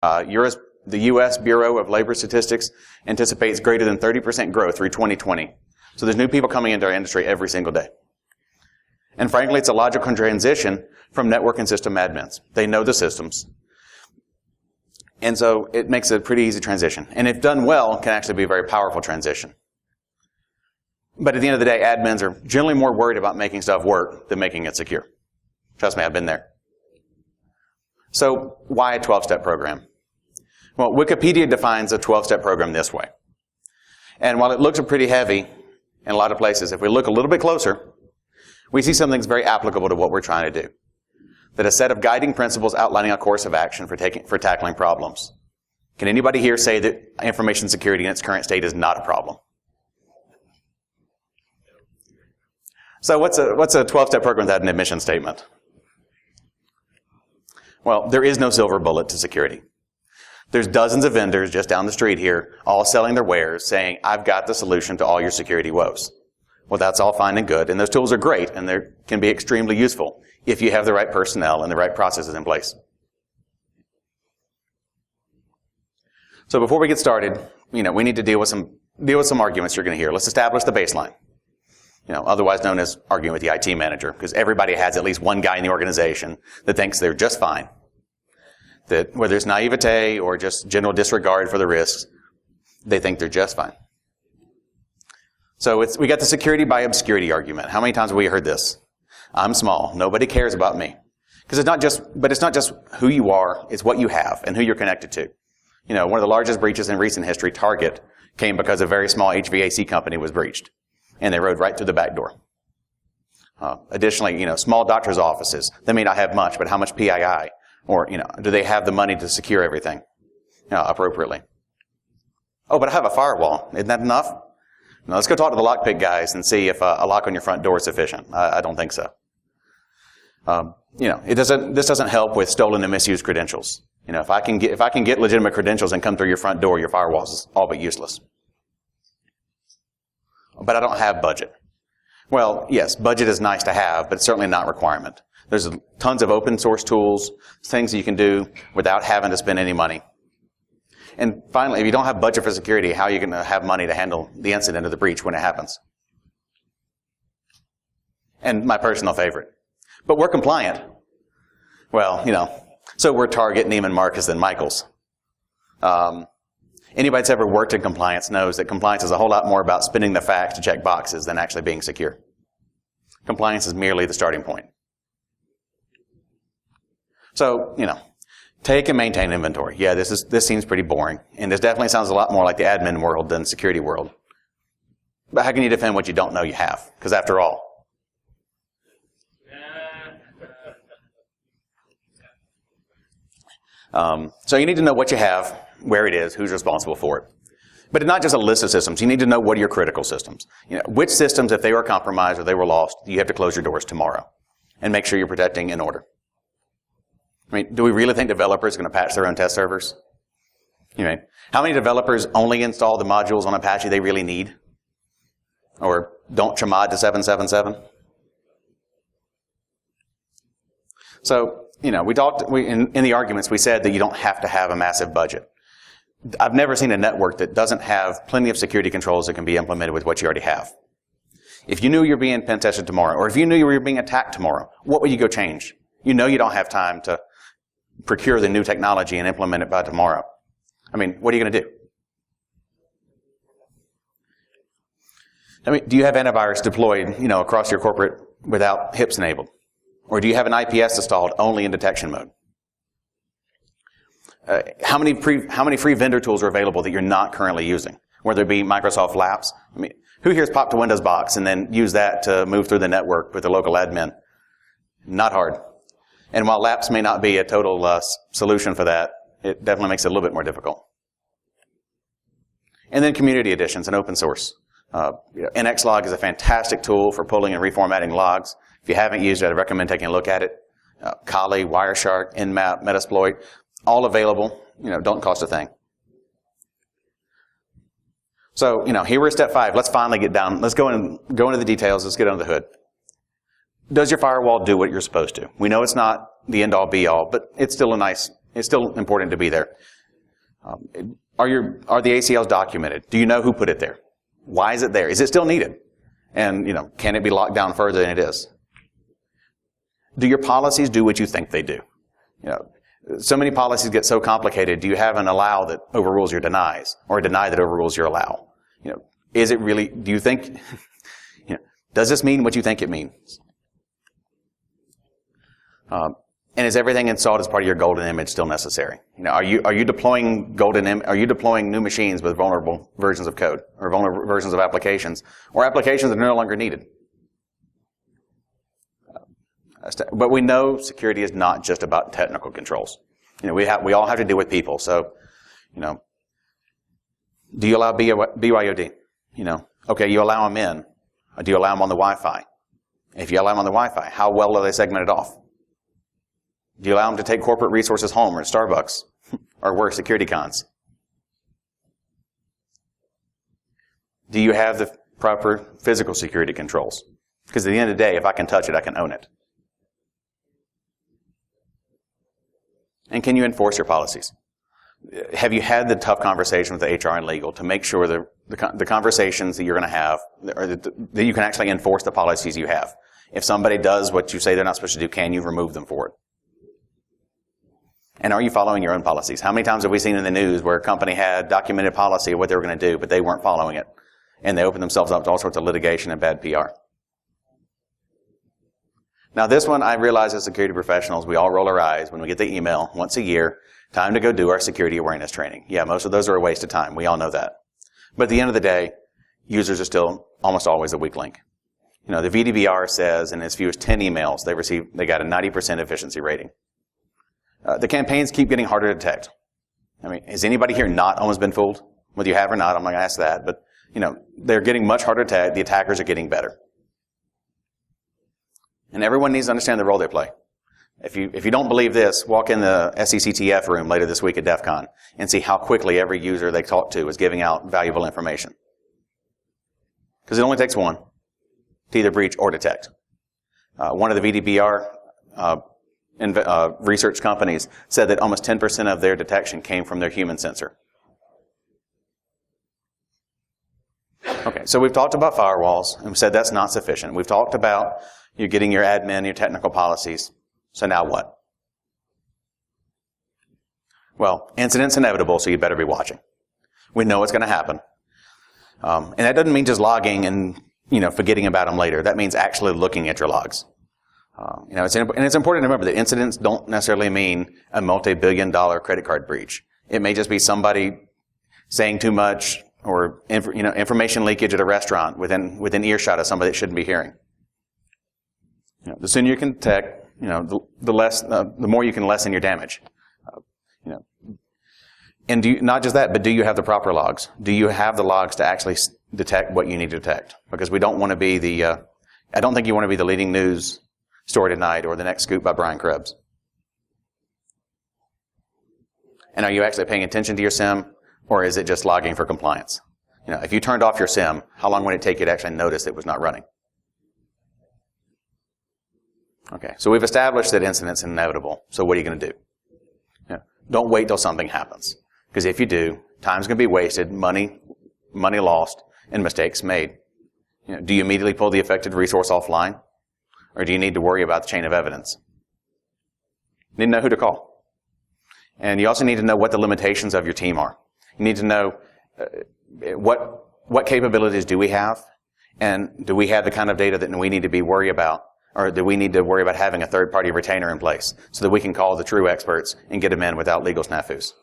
The U.S. Bureau of Labor Statistics anticipates greater than 30% growth through 2020. So there's new people coming into our industry every single day. And frankly, it's a logical transition from network and system admins. They know the systems. And so it makes a pretty easy transition. And if done well, it can actually be a very powerful transition. But at the end of the day, admins are generally more worried about making stuff work than making it secure. Trust me, I've been there. So why a 12-step program? Well, Wikipedia defines a 12-step program this way. And while it looks pretty heavy in a lot of places, if we look a little bit closer, we see something that's very applicable to what we're trying to do. That a set of guiding principles outlining a course of action for tackling problems. Can anybody here say that information security in its current state is not a problem? So what's a 12-step program without an admission statement? Well, there is no silver bullet to security. There's dozens of vendors just down the street here, all selling their wares, saying, I've got the solution to all your security woes. Well, that's all fine and good, and those tools are great, and they can be extremely useful if you have the right personnel and the right processes in place. So before we get started, we need to deal with some arguments you're going to hear. Let's establish the baseline. Otherwise known as arguing with the IT manager, because everybody has at least one guy in the organization that thinks they're just fine. That whether it's naivete or just general disregard for the risks, they think they're just fine. So we got the security by obscurity argument. How many times have we heard this? I'm small. Nobody cares about me. Because it's not just who you are, it's what you have and who you're connected to. One of the largest breaches in recent history, Target, came because a very small HVAC company was breached. And they rode right through the back door. Additionally, small doctors' offices, they may not have much, but how much PII? Or, do they have the money to secure everything appropriately? Oh, but I have a firewall. Isn't that enough? Now, let's go talk to the lockpick guys and see if a lock on your front door is sufficient. I don't think so. This doesn't help with stolen and misused credentials. If I can get legitimate credentials and come through your front door, your firewall is all but useless. But I don't have budget. Well, yes, budget is nice to have, but it's certainly not a requirement. There's tons of open source tools, things that you can do without having to spend any money. And finally, if you don't have budget for security, how are you going to have money to handle the incident or the breach when it happens? And my personal favorite. But we're compliant. Well, so we're Target, Neiman Marcus, and Michaels. Anybody that's ever worked in compliance knows that compliance is a whole lot more about spinning the facts to check boxes than actually being secure. Compliance is merely the starting point. So, take and maintain inventory. Yeah, this seems pretty boring. And this definitely sounds a lot more like the admin world than security world. But how can you defend what you don't know you have? Because after all. So you need to know what you have, where it is, who's responsible for it. But it's not just a list of systems. You need to know what are your critical systems. Which systems, if they were compromised or they were lost, you have to close your doors tomorrow. And make sure you're protecting in order. Do we really think developers are going to patch their own test servers? How many developers only install the modules on Apache they really need? Or don't chmod to 777? So, in the arguments, we said that you don't have to have a massive budget. I've never seen a network that doesn't have plenty of security controls that can be implemented with what you already have. If you knew you were being pen tested tomorrow, or if you knew you were being attacked tomorrow, what would you go change? You don't have time to procure the new technology and implement it by tomorrow. What are you going to do? Do you have antivirus deployed, across your corporate without HIPS enabled? Or do you have an IPS installed only in detection mode? How many free vendor tools are available that you're not currently using? Whether it be Microsoft Laps. Who here's popped a Windows box and then used that to move through the network with a local admin? Not hard. And while Laps may not be a total solution for that, it definitely makes it a little bit more difficult. And then community editions and open source. NXLog is a fantastic tool for pulling and reformatting logs. If you haven't used it, I'd recommend taking a look at it. Kali, Wireshark, Nmap, Metasploit, all available. Don't cost a thing. So, here we're at step 5. Let's finally get down. Let's go into the details. Let's get under the hood. Does your firewall do what you're supposed to? We know it's not the end-all, be-all, but it's still a nice it's still important to be there. Are the ACLs documented? Do you know who put it there? Why is it there? Is it still needed? And, can it be locked down further than it is? Do your policies do what you think they do? So many policies get so complicated. Do you have an allow that overrules your denies, or a deny that overrules your allow? Is it really, do you think, does this mean what you think it means? And is everything installed as part of your golden image still necessary? Are you deploying new machines with vulnerable versions of code or vulnerable versions of applications, or applications that are no longer needed? But we know security is not just about technical controls. We all have to deal with people. So, do you allow BYOD? Okay, you allow them in. Or do you allow them on the Wi-Fi? If you allow them on the Wi-Fi, how well are they segmented off? Do you allow them to take corporate resources home, or at Starbucks, or worse, security cons? Do you have the proper physical security controls? Because at the end of the day, if I can touch it, I can own it. And can you enforce your policies? Have you had the tough conversation with the HR and legal to make sure the conversations that you're going to have, or that you can actually enforce the policies you have? If somebody does what you say they're not supposed to do, can you remove them for it? And are you following your own policies? How many times have we seen in the news where a company had documented policy of what they were going to do, but they weren't following it, and they opened themselves up to all sorts of litigation and bad PR? Now this one, I realize as security professionals, we all roll our eyes when we get the email once a year, time to go do our security awareness training. Yeah, most of those are a waste of time. We all know that. But at the end of the day, users are still almost always a weak link. The VDBR says in as few as 10 emails they got a 90% efficiency rating. The campaigns keep getting harder to detect. Has anybody here not almost been fooled? Whether you have or not, I'm not going to ask that. But, they're getting much harder to detect. The attackers are getting better. And everyone needs to understand the role they play. If you don't believe this, walk in the SECTF room later this week at DEF CON and see how quickly every user they talk to is giving out valuable information. Because it only takes one to either breach or detect. One of the VDPR research companies said that almost 10% of their detection came from their human sensor. Okay, so we've talked about firewalls, and we said that's not sufficient. We've talked about you getting your admin, your technical policies. So now what? Well, incident's inevitable, so you better be watching. We know it's going to happen. And that doesn't mean just logging and, forgetting about them later. That means actually looking at your logs. It's important to remember that incidents don't necessarily mean a multi-billion-dollar credit card breach. It may just be somebody saying too much, or information leakage at a restaurant within earshot of somebody that shouldn't be hearing. The sooner you can detect, the more you can lessen your damage. And not just that, but do you have the proper logs? Do you have the logs to actually detect what you need to detect? Because we don't want to be I don't think you want to be the leading news story tonight or the next scoop by Brian Krebs. And are you actually paying attention to your SIM, or is it just logging for compliance? If you turned off your SIM, how long would it take you to actually notice it was not running? Okay, so we've established that incidents are inevitable. So what are you going to do? Don't wait till something happens. Because if you do, time's going to be wasted, money lost, and mistakes made. Do you immediately pull the affected resource offline? Or do you need to worry about the chain of evidence? You need to know who to call. And you also need to know what the limitations of your team are. You need to know what capabilities do we have, and do we have the kind of data that we need to be worried about, or do we need to worry about having a third-party retainer in place so that we can call the true experts and get them in without legal snafus?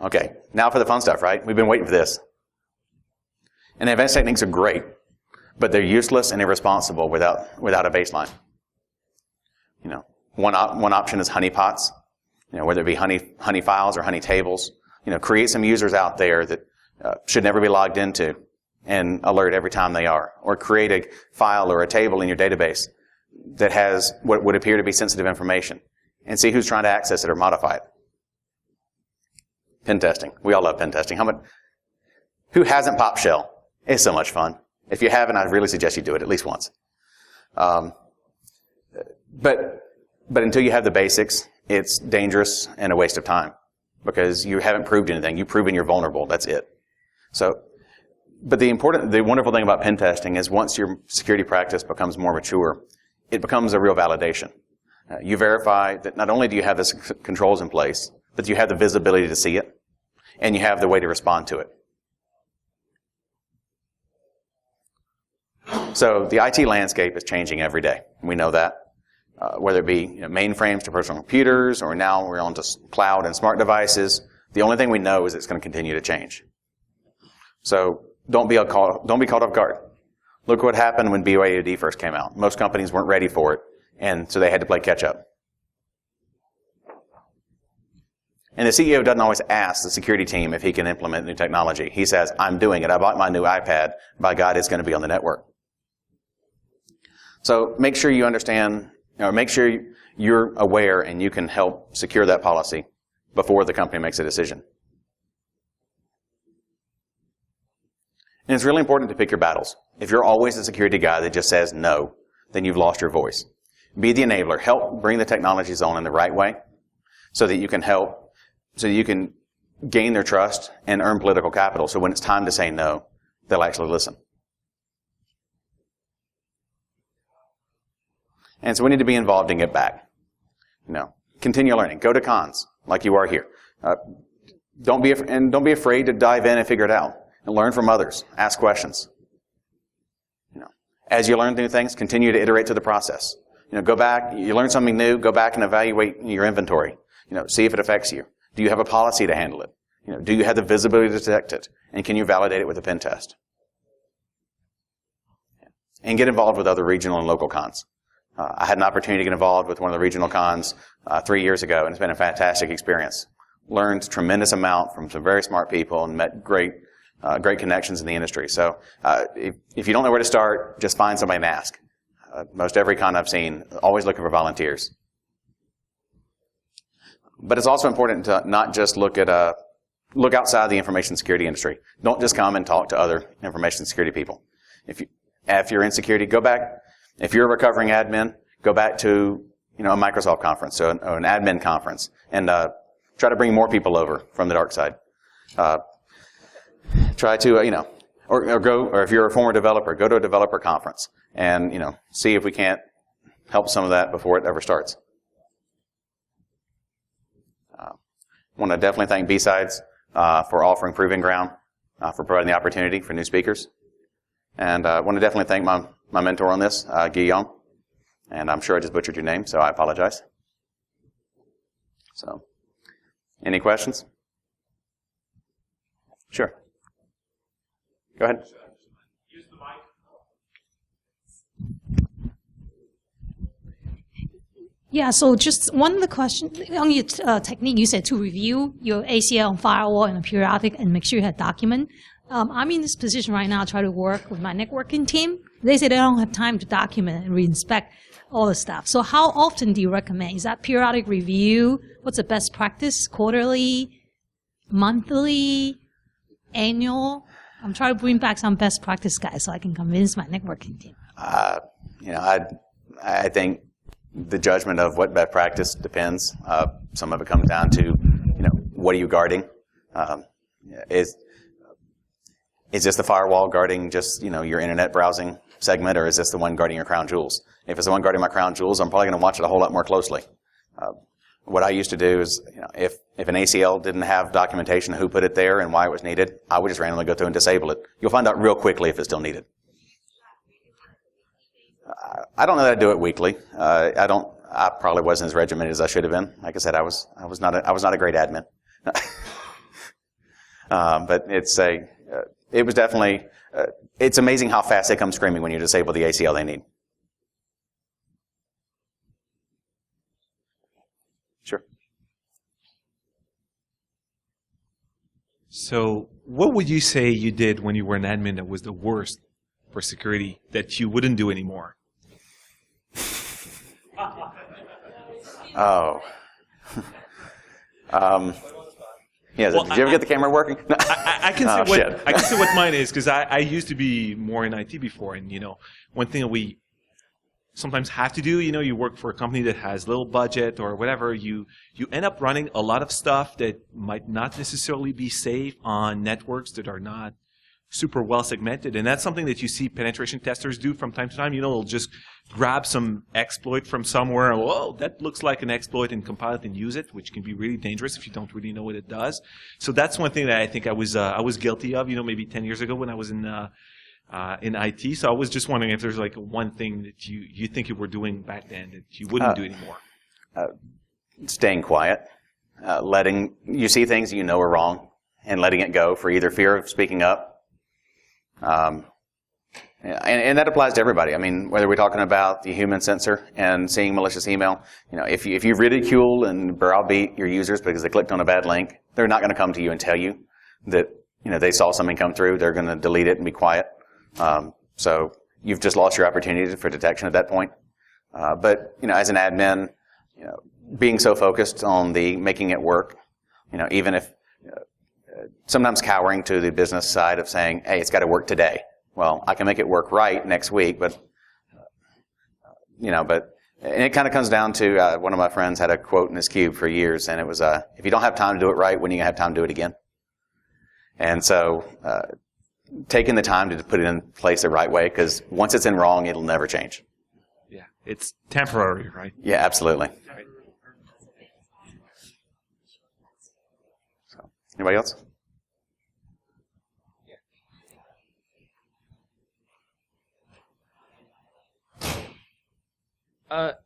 Okay, now for the fun stuff, right? We've been waiting for this. And advanced techniques are great, but they're useless and irresponsible without a baseline. One option is honeypots, whether it be honey files or honey tables. Create some users out there that should never be logged into and alert every time they are. Or create a file or a table in your database that has what would appear to be sensitive information and see who's trying to access it or modify it. Pen testing. We all love pen testing. Who hasn't popped shell? It's so much fun. If you haven't, I really suggest you do it at least once. But until you have the basics, it's dangerous and a waste of time because you haven't proved anything. You've proven you're vulnerable. That's it. So, but the wonderful thing about pen testing is once your security practice becomes more mature, it becomes a real validation. You verify that not only do you have the controls in place, but you have the visibility to see it, and you have the way to respond to it. So the IT landscape is changing every day. We know that. Whether it be mainframes to personal computers, or now we're on to cloud and smart devices, the only thing we know is it's going to continue to change. So don't be caught off guard. Look what happened when BYOD first came out. Most companies weren't ready for it, and so they had to play catch up. And the CEO doesn't always ask the security team if he can implement new technology. He says, I'm doing it. I bought my new iPad. By God, it's going to be on the network. So make sure you understand, make sure you're aware and you can help secure that policy before the company makes a decision. And it's really important to pick your battles. If you're always the security guy that just says no, then you've lost your voice. Be the enabler. Help bring the technologies on in the right way so that you can gain their trust and earn political capital. So when it's time to say no, they'll actually listen. And so we need to be involved and get back. Continue learning. Go to cons like you are here. Don't be afraid to dive in and figure it out. And learn from others. Ask questions. As you learn new things, continue to iterate to the process. Go back. You learn something new. Go back and evaluate your inventory. See if it affects you. Do you have a policy to handle it? Do you have the visibility to detect it? And can you validate it with a pen test? And get involved with other regional and local cons. I had an opportunity to get involved with one of the regional cons 3 years ago, and it's been a fantastic experience. Learned a tremendous amount from some very smart people and met great connections in the industry. So if you don't know where to start, just find somebody and ask. Most every con I've seen, always looking for volunteers. But it's also important to not just look outside the information security industry. Don't just come and talk to other information security people. If you're in security, go back. If you're a recovering admin, go back to a Microsoft conference or an admin conference and try to bring more people over from the dark side. Try to or if you're a former developer, go to a developer conference and see if we can't help some of that before it ever starts. I want to definitely thank BSides for offering Proving Ground, for providing the opportunity for new speakers. And I want to definitely thank my mentor on this, Guillaume. And I'm sure I just butchered your name, so I apologize. So, any questions? Sure. Go ahead. Use the mic. Yeah, so just one of the questions on your technique, you said to review your ACL and firewall and periodic and make sure you have document. I'm in this position right now, try to work with my networking team. They say they don't have time to document and reinspect all the stuff. So how often do you recommend? Is that periodic review? What's the best practice? Quarterly? Monthly? Annual? I'm trying to bring back some best practice guys so I can convince my networking team. I think the judgment of what best practice depends. Some of it comes down to, what are you guarding? Is this the firewall guarding just, your internet browsing segment, or is this the one guarding your crown jewels? If it's the one guarding my crown jewels, I'm probably going to watch it a whole lot more closely. What I used to do is, if an ACL didn't have documentation of who put it there and why it was needed, I would just randomly go through and disable it. You'll find out real quickly if it's still needed. I don't know that I do it weekly. I probably wasn't as regimented as I should have been. Like I said, I was not a great admin. But it was definitely, it's amazing how fast they come screaming when you disable the ACL they need. Sure. So what would you say you did when you were an admin that was the worst for security that you wouldn't do anymore? Oh. Yeah, Well, did you ever get the camera working? I can say what mine is, because I used to be more in IT before, and one thing that we sometimes have to do. You work for a company that has little budget or whatever. You end up running a lot of stuff that might not necessarily be safe on networks that are not super well segmented, and that's something that you see penetration testers do from time to time. They'll just grab some exploit from somewhere, and whoa, that looks like an exploit, and compile it and use it, which can be really dangerous if you don't really know what it does. So that's one thing that I think I was guilty of, maybe 10 years ago when I was in IT. So I was just wondering if there's like one thing that you think you were doing back then that you wouldn't do anymore. Staying quiet, letting you see things you know are wrong, and letting it go for either fear of speaking up. And that applies to everybody. I mean, whether we're talking about the human sensor and seeing malicious email, if you ridicule and browbeat your users because they clicked on a bad link, they're not going to come to you and tell you that they saw something come through. They're going to delete it and be quiet. So you've just lost your opportunity for detection at that point. But as an admin, being so focused on the making it work, even if sometimes cowering to the business side of saying, hey, it's got to work today. Well, I can make it work right next week, but and it kind of comes down to one of my friends had a quote in his cube for years, and it was, if you don't have time to do it right, when are you going to have time to do it again? And so taking the time to put it in place the right way, because once it's in wrong, it'll never change. Yeah, it's temporary, right? Yeah, absolutely. Right. So, anybody else?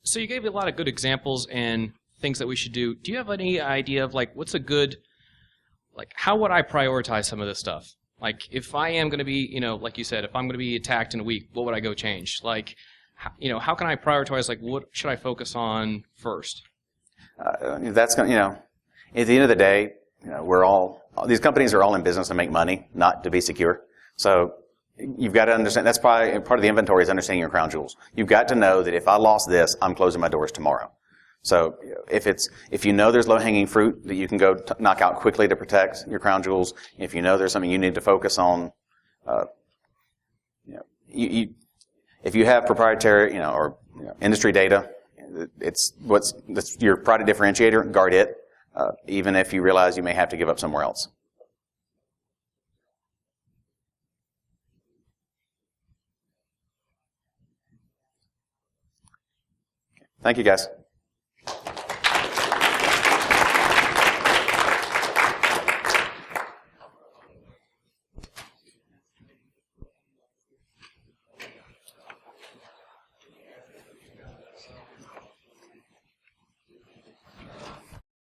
So you gave a lot of good examples and things that we should do. Do you have any idea of what's a good, how would I prioritize some of this stuff? If I am going to be, like you said, if I'm going to be attacked in a week, what would I go change? How can I prioritize? What should I focus on first? That's going at the end of the day, these companies are all in business to make money, not to be secure. So you've got to understand, that's probably part of the inventory is understanding your crown jewels. You've got to know that if I lost this, I'm closing my doors tomorrow. So if there's low-hanging fruit that you can go knock out quickly to protect your crown jewels, if there's something you need to focus on, if you have proprietary, or industry data, that's your product differentiator, guard it, even if you realize you may have to give up somewhere else. Thank you, guys.